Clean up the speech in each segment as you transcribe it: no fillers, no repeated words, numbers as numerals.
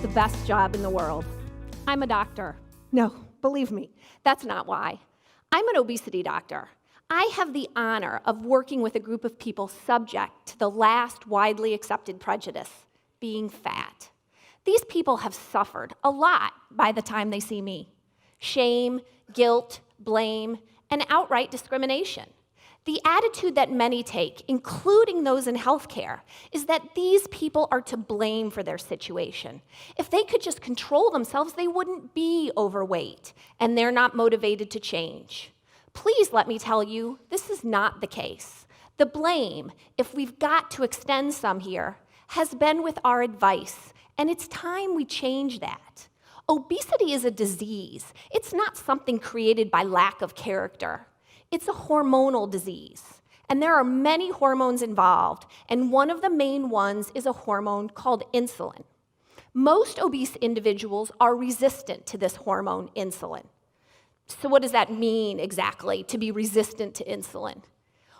the best job in the world. I'm a doctor. No, believe me, that's not why. I'm an obesity doctor. I have the honor of working with a group of people subject to the last widely accepted prejudice, being fat. These people have suffered a lot by the time they see me. Shame, guilt, blame, and outright discrimination. The attitude that many take, including those in healthcare, is that these people are to blame for their situation. If they could just control themselves, they wouldn't be overweight, and they're not motivated to change. Please let me tell you, this is not the case. The blame, if we've got to extend some here, has been with our advice, and it's time we change that. Obesity is a disease. It's not something created by lack of character. It's a hormonal disease, and there are many hormones involved, and one of the main ones is a hormone called insulin. Most obese individuals are resistant to this hormone, insulin. So what does that mean exactly, to be resistant to insulin?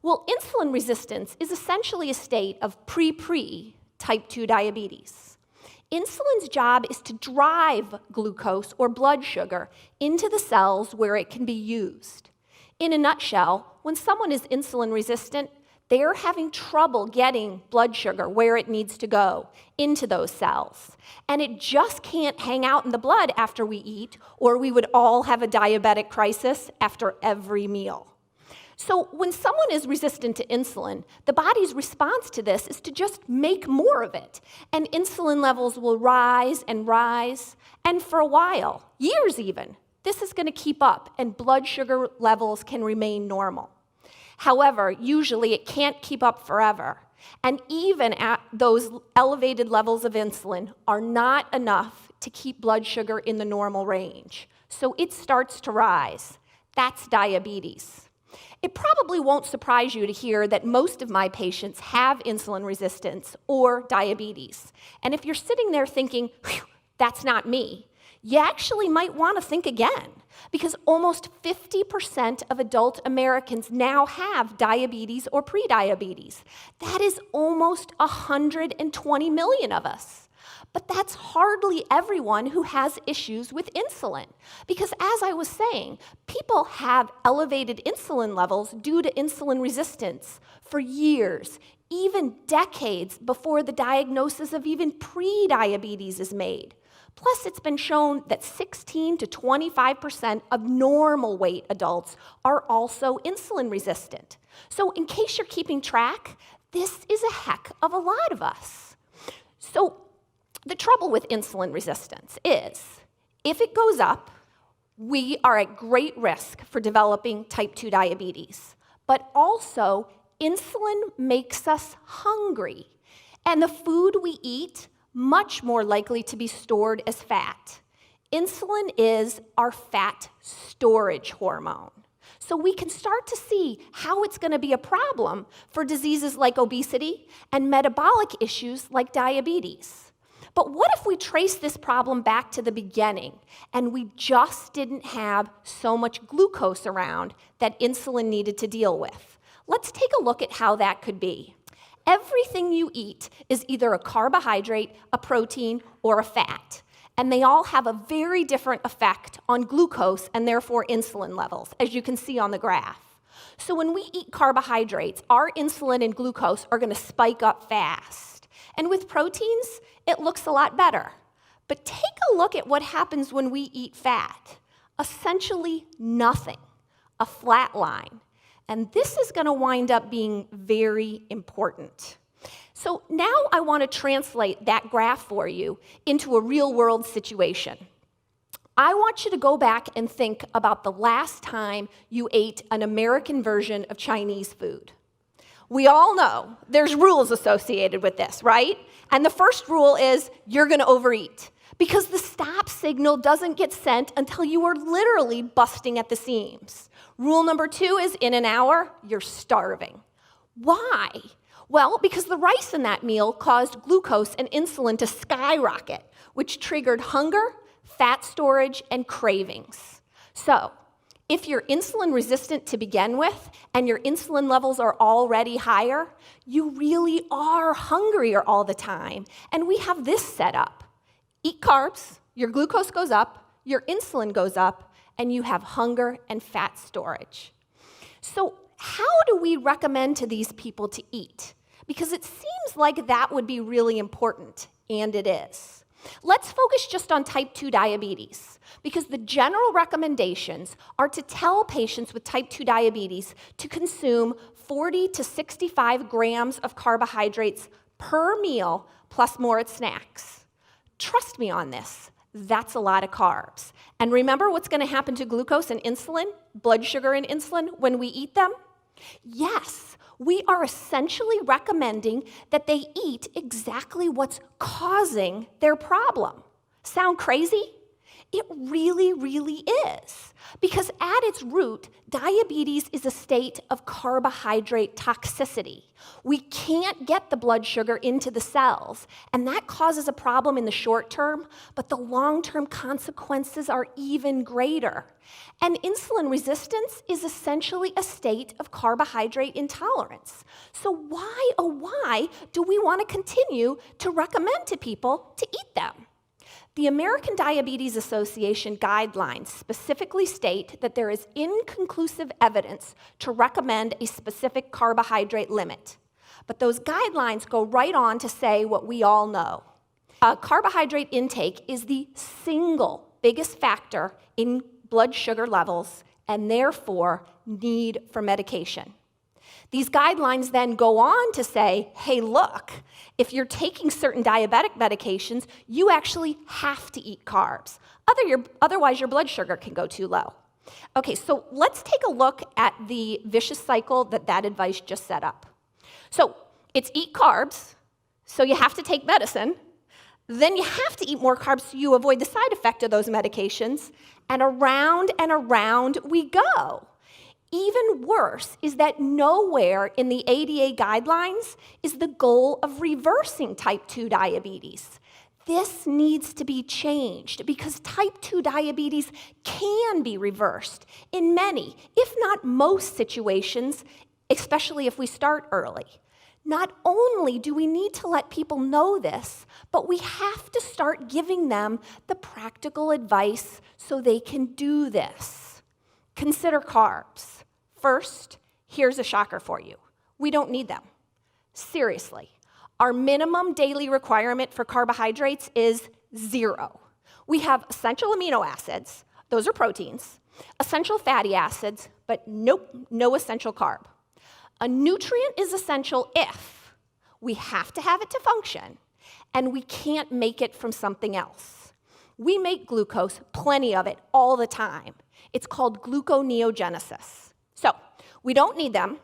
Well, insulin resistance is essentially a state of pre-pre type 2 diabetes. Insulin's job is to drive glucose or blood sugar into the cells where it can be used. In a nutshell, when someone is insulin resistant, they're having trouble getting blood sugar where it needs to go, into those cells. And it just can't hang out in the blood after we eat, or we would all have a diabetic crisis after every meal. So when someone is resistant to insulin, the body's response to this is to just make more of it. And insulin levels will rise, and for a while, years even, this is going to keep up, and blood sugar levels can remain normal. However, usually it can't keep up forever, and even at those elevated levels of insulin are not enough to keep blood sugar in the normal range. So it starts to rise. That's diabetes. It probably won't surprise you to hear that most of my patients have insulin resistance or diabetes. And if you're sitting there thinking, that's not me, you actually might want to think again, because almost 50% of adult Americans now have diabetes or prediabetes. That is almost 120 million of us. But that's hardly everyone who has issues with insulin, because as I was saying, people have elevated insulin levels due to insulin resistance for years, even decades before the diagnosis of even prediabetes is made. Plus, it's been shown that 16 to 25% of normal weight adults are also insulin resistant. So in case you're keeping track, this is a heck of a lot of us. So the trouble with insulin resistance is, if it goes up, we are at great risk for developing type 2 diabetes. But also, insulin makes us hungry, and the food we eat much more likely to be stored as fat. Insulin is our fat storage hormone. So we can start to see how it's going to be a problem for diseases like obesity and metabolic issues like diabetes. But what if we trace this problem back to the beginning and we just didn't have so much glucose around that insulin needed to deal with? Let's take a look at how that could be. Everything you eat is either a carbohydrate, a protein, or a fat. And they all have a very different effect on glucose and therefore insulin levels, as you can see on the graph. So when we eat carbohydrates, our insulin and glucose are going to spike up fast. And with proteins, it looks a lot better. But take a look at what happens when we eat fat. Essentially nothing, a flat line. And this is going to wind up being very important. So now I want to translate that graph for you into a real-world situation. I want you to go back and think about the last time you ate an American version of Chinese food. We all know there's rules associated with this, right? And the first rule is you're going to overeat, because the stop signal doesn't get sent until you are literally busting at the seams. Rule number 2 is in an hour, you're starving. Why? Well, because the rice in that meal caused glucose and insulin to skyrocket, which triggered hunger, fat storage, and cravings. So, if you're insulin resistant to begin with, and your insulin levels are already higher, you really are hungrier all the time. And we have this set up. Eat carbs, your glucose goes up, your insulin goes up, and you have hunger and fat storage. So how do we recommend to these people to eat? Because it seems like that would be really important, and it is. Let's focus just on type 2 diabetes, because the general recommendations are to tell patients with type 2 diabetes to consume 40 to 65 grams of carbohydrates per meal, plus more at snacks. Trust me on this, that's a lot of carbs. And remember what's going to happen to glucose and insulin, blood sugar and insulin, when we eat them? Yes, we are essentially recommending that they eat exactly what's causing their problem. Sound crazy? It really, really is. Because at its root, diabetes is a state of carbohydrate toxicity. We can't get the blood sugar into the cells, and that causes a problem in the short term, but the long-term consequences are even greater. And insulin resistance is essentially a state of carbohydrate intolerance. So why, oh why, do we want to continue to recommend to people to eat them? The American Diabetes Association guidelines specifically state that there is inconclusive evidence to recommend a specific carbohydrate limit. But those guidelines go right on to say what we all know. Carbohydrate intake is the single biggest factor in blood sugar levels and therefore need for medication. These guidelines then go on to say, hey, look, if you're taking certain diabetic medications, you actually have to eat carbs. Otherwise, your blood sugar can go too low. Okay, so let's take a look at the vicious cycle that advice just set up. So it's eat carbs, so you have to take medicine. Then you have to eat more carbs so you avoid the side effect of those medications. And around we go. Even worse is that nowhere in the ADA guidelines is the goal of reversing type 2 diabetes. This needs to be changed because type 2 diabetes can be reversed in many, if not most situations, especially if we start early. Not only do we need to let people know this, but we have to start giving them the practical advice so they can do this. Consider carbs. First, here's a shocker for you. We don't need them. Seriously, our minimum daily requirement for carbohydrates is 0. We have essential amino acids, those are proteins, essential fatty acids, but nope, no essential carb. A nutrient is essential if we have to have it to function, and we can't make it from something else. We make glucose, plenty of it, all the time. It's called gluconeogenesis. So, we don't need them.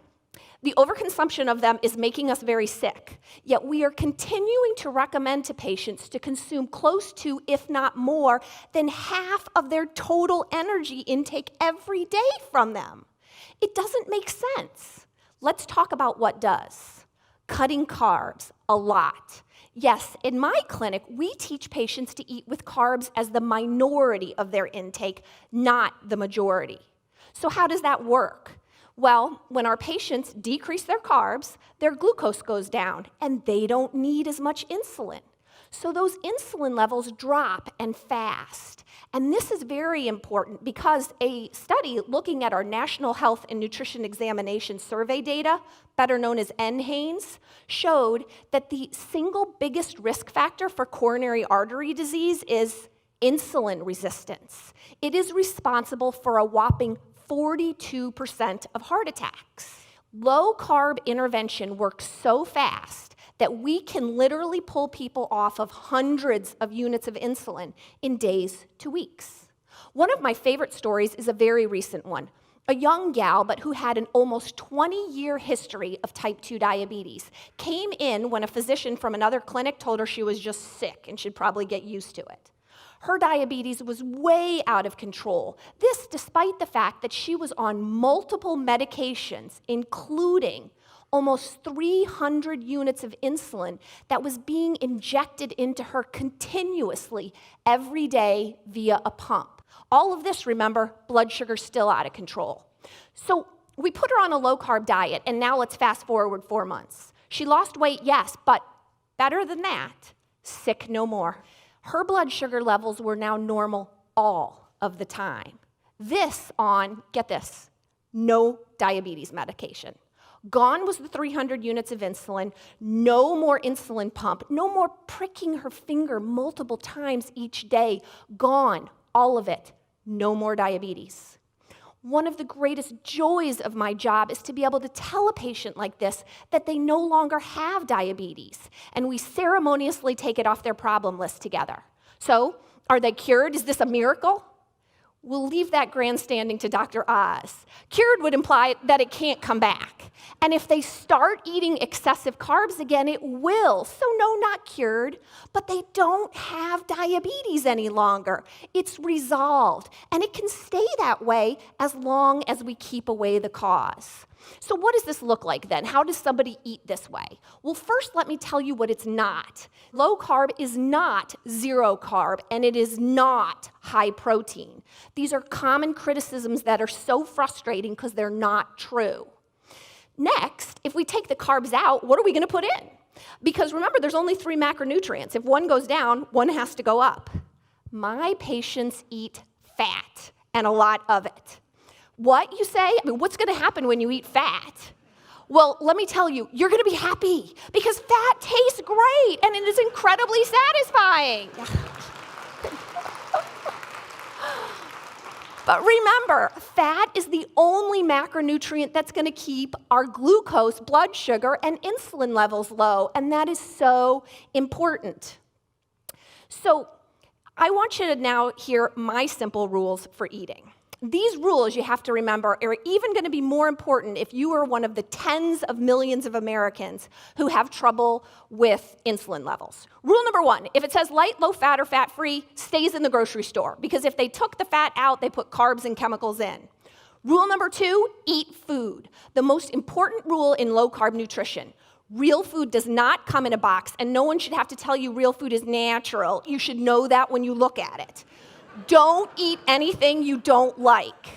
The overconsumption of them is making us very sick, yet we are continuing to recommend to patients to consume close to, if not more, than half of their total energy intake every day from them. It doesn't make sense. Let's talk about what does. Cutting carbs, a lot. Yes, in my clinic, we teach patients to eat with carbs as the minority of their intake, not the majority. So how does that work? Well, when our patients decrease their carbs, their glucose goes down, and they don't need as much insulin. So those insulin levels drop and fast. And this is very important because a study looking at our National Health and Nutrition Examination Survey data, better known as NHANES, showed that the single biggest risk factor for coronary artery disease is insulin resistance. It is responsible for a whopping 42% of heart attacks. Low-carb intervention works so fast that we can literally pull people off of hundreds of units of insulin in days to weeks. One of my favorite stories is a very recent one. A young gal, but who had an almost 20-year history of type 2 diabetes, came in when a physician from another clinic told her she was just sick and should probably get used to it. Her diabetes was way out of control. This despite the fact that she was on multiple medications, including almost 300 units of insulin that was being injected into her continuously every day via a pump. All of this, remember, blood sugar still out of control. So we put her on a low-carb diet, and now let's fast forward 4 months. She lost weight, yes, but better than that, sick no more. Her blood sugar levels were now normal all of the time. This on, get this, no diabetes medication. Gone was the 300 units of insulin, no more insulin pump, no more pricking her finger multiple times each day. Gone, all of it, no more diabetes. One of the greatest joys of my job is to be able to tell a patient like this that they no longer have diabetes, and we ceremoniously take it off their problem list together. So, are they cured? Is this a miracle? We'll leave that grandstanding to Dr. Oz. Cured would imply that it can't come back. And if they start eating excessive carbs again, it will. So no, not cured, but they don't have diabetes any longer. It's resolved, and it can stay that way as long as we keep away the cause. So what does this look like then? How does somebody eat this way? Well, first let me tell you what it's not. Low carb is not zero carb, and it is not high protein. These are common criticisms that are so frustrating because they're not true. Next, if we take the carbs out, what are we going to put in? Because remember, there's only 3 macronutrients. If one goes down, one has to go up. My patients eat fat, and a lot of it. What, you say? I mean, what's going to happen when you eat fat? Well, let me tell you, you're going to be happy because fat tastes great and it is incredibly satisfying. But remember, fat is the only macronutrient that's going to keep our glucose, blood sugar, and insulin levels low, and that is so important. So I want you to now hear my simple rules for eating. These rules, you have to remember, are even going to be more important if you are one of the tens of millions of Americans who have trouble with insulin levels. Rule number 1, if it says light, low fat, or fat-free, stays in the grocery store, because if they took the fat out, they put carbs and chemicals in. Rule number 2, eat food. The most important rule in low-carb nutrition. Real food does not come in a box, and no one should have to tell you real food is natural. You should know that when you look at it. Don't eat anything you don't like.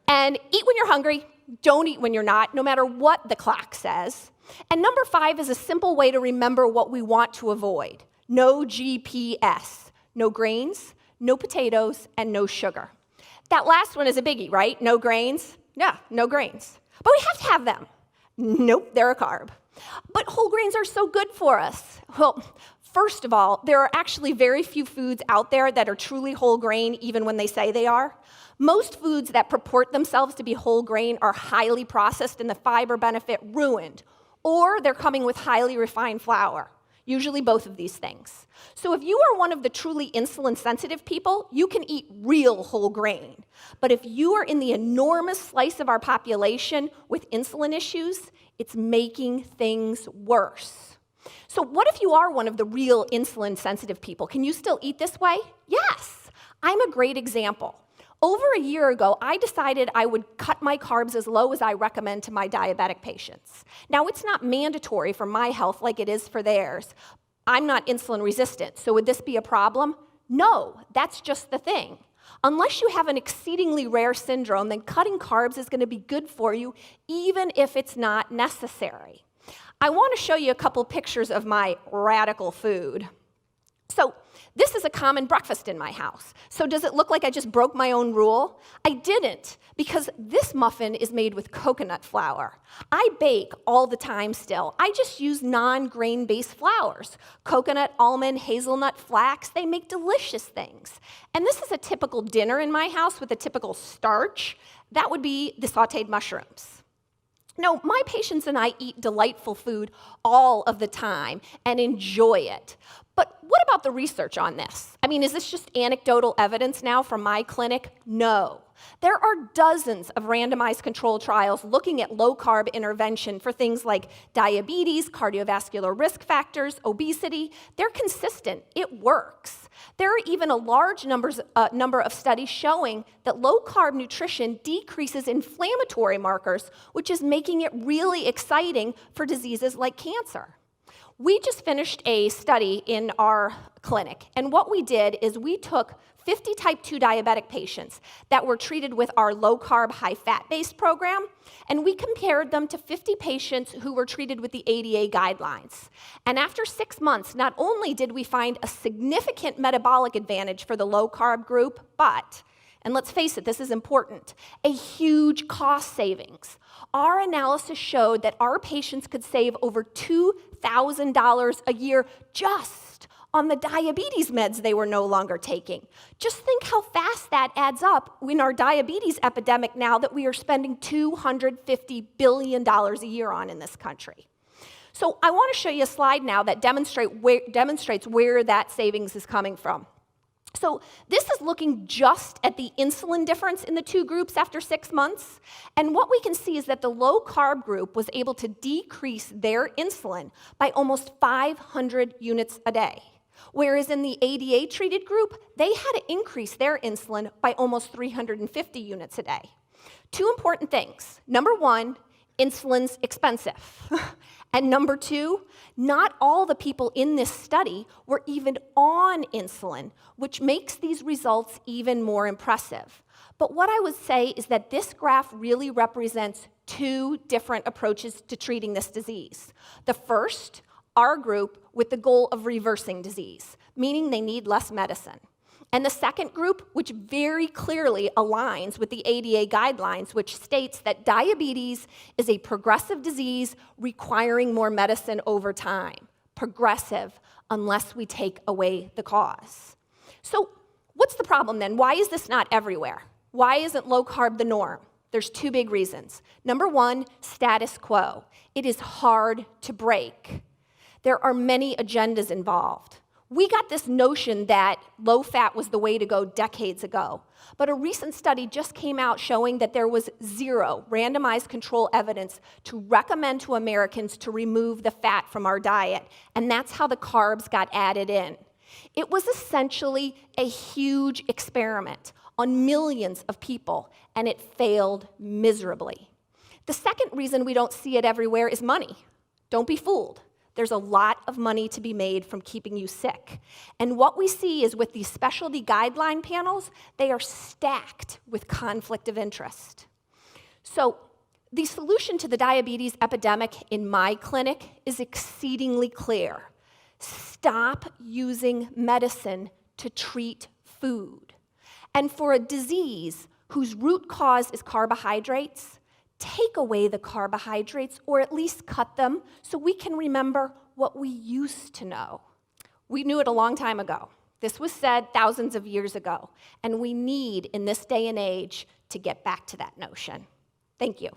And eat when you're hungry. Don't eat when you're not, no matter what the clock says. And number 5 is a simple way to remember what we want to avoid. No GPS. No grains, no potatoes, and no sugar. That last one is a biggie, right? No grains? Yeah, no grains. But we have to have them. Nope, they're a carb. But whole grains are so good for us. Well, first of all, there are actually very few foods out there that are truly whole grain, even when they say they are. Most foods that purport themselves to be whole grain are highly processed and the fiber benefit ruined, or they're coming with highly refined flour, usually both of these things. So if you are one of the truly insulin-sensitive people, you can eat real whole grain. But if you are in the enormous slice of our population with insulin issues, it's making things worse. So what if you are one of the real insulin-sensitive people? Can you still eat this way? Yes, I'm a great example. Over a year ago, I decided I would cut my carbs as low as I recommend to my diabetic patients. Now, it's not mandatory for my health like it is for theirs. I'm not insulin resistant, so would this be a problem? No, that's just the thing. Unless you have an exceedingly rare syndrome, then cutting carbs is going to be good for you, even if it's not necessary. I want to show you a couple pictures of my radical food. So this is a common breakfast in my house. So does it look like I just broke my own rule? I didn't, because this muffin is made with coconut flour. I bake all the time still. I just use non-grain-based flours. Coconut, almond, hazelnut, flax, they make delicious things. And this is a typical dinner in my house with a typical starch. That would be the sautéed mushrooms. No, my patients and I eat delightful food all of the time and enjoy it. But what about the research on this? I mean, is this just anecdotal evidence now from my clinic? No. There are dozens of randomized controlled trials looking at low-carb intervention for things like diabetes, cardiovascular risk factors, obesity. They're consistent. It works. There are even a large number of studies showing that low-carb nutrition decreases inflammatory markers, which is making it really exciting for diseases like cancer. We just finished a study in our clinic, and what we did is we took 50 type 2 diabetic patients that were treated with our low-carb, high-fat-based program, and we compared them to 50 patients who were treated with the ADA guidelines. And after 6 months, not only did we find a significant metabolic advantage for the low-carb group, but, and let's face it, this is important, a huge cost savings. Our analysis showed that our patients could save over $2,000 a year just on the diabetes meds they were no longer taking. Just think how fast that adds up in our diabetes epidemic now that we are spending $250 billion a year on in this country. So I want to show you a slide now that demonstrates where that savings is coming from. So this is looking just at the insulin difference in the two groups after 6 months. And what we can see is that the low-carb group was able to decrease their insulin by almost 500 units a day. Whereas in the ADA-treated group, they had to increase their insulin by almost 350 units a day. Two important things. Number one, insulin's expensive. And number two, not all the people in this study were even on insulin, which makes these results even more impressive. But what I would say is that this graph really represents two different approaches to treating this disease. The first, our group with the goal of reversing disease, meaning they need less medicine. And the second group, which very clearly aligns with the ADA guidelines, which states that diabetes is a progressive disease requiring more medicine over time. Progressive, unless we take away the cause. So what's the problem then? Why is this not everywhere? Why isn't low carb the norm? There's two big reasons. Number one, status quo. It is hard to break. There are many agendas involved. We got this notion that low fat was the way to go decades ago, but a recent study just came out showing that there was zero randomized control evidence to recommend to Americans to remove the fat from our diet, and that's how the carbs got added in. It was essentially a huge experiment on millions of people, and it failed miserably. The second reason we don't see it everywhere is money. Don't be fooled. There's a lot of money to be made from keeping you sick. And what we see is with these specialty guideline panels, they are stacked with conflict of interest. So the solution to the diabetes epidemic in my clinic is exceedingly clear. Stop using medicine to treat food. And for a disease whose root cause is carbohydrates, take away the carbohydrates or at least cut them so we can remember what we used to know. We knew it a long time ago. This was said thousands of years ago, and we need, in this day and age, to get back to that notion. Thank you.